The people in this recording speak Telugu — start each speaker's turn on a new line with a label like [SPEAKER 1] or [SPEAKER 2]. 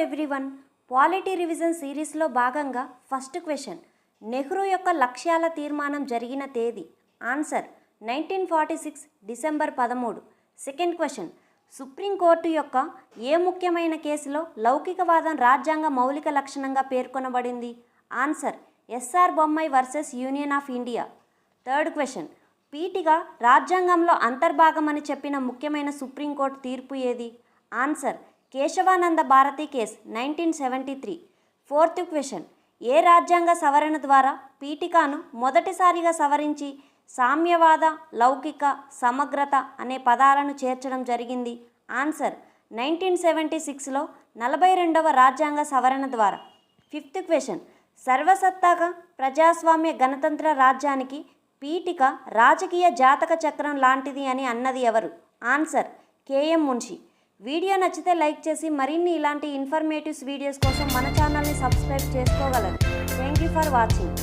[SPEAKER 1] ఎవ్రీవన్, పాలిటీ రివిజన్ సిరీస్లో భాగంగా ఫస్ట్ క్వశ్చన్, నెహ్రూ యొక్క లక్ష్యాల తీర్మానం జరిగిన తేదీ. Answer 1946 December 13. Second question, supreme court యొక్క ఏ ముఖ్యమైన కేసులో లౌకికవాదం రాజ్యాంగ మౌలిక లక్షణంగా పేర్కొనబడింది. Answer SR Bommai versus union of India. Third question, పీఠిక రాజ్యాంగంలో అంతర్భాగమని చెప్పిన ముఖ్యమైన సుప్రీంకోర్టు తీర్పు ఏది. Answer Kesavananda Bharati case 1973. Fourth question, ఏ రాజ్యాంగ సవరణ ద్వారా పీఠికను మొదటిసారిగా సవరించి సామ్యవాద, లౌకిక, సమగ్రత అనే పదాలను చేర్చడం జరిగింది. ఆన్సర్ 1976లో 42వ రాజ్యాంగ సవరణ ద్వారా. ఫిఫ్త్ క్వశ్చన్, సర్వసత్తాక ప్రజాస్వామ్య గణతంత్ర రాజ్యానికి పీఠిక రాజకీయ జాతక చక్రం లాంటిది అని అన్నది ఎవరు. Answer K M Munshi. వీడియో నచ్చితే లైక్ చేసి మరిన్ని ఇలాంటి ఇన్ఫర్మేటివ్స్ వీడియోస్ కోసం మన ఛానల్ని సబ్స్క్రైబ్ చేసుకోగలరు. Thank you for watching.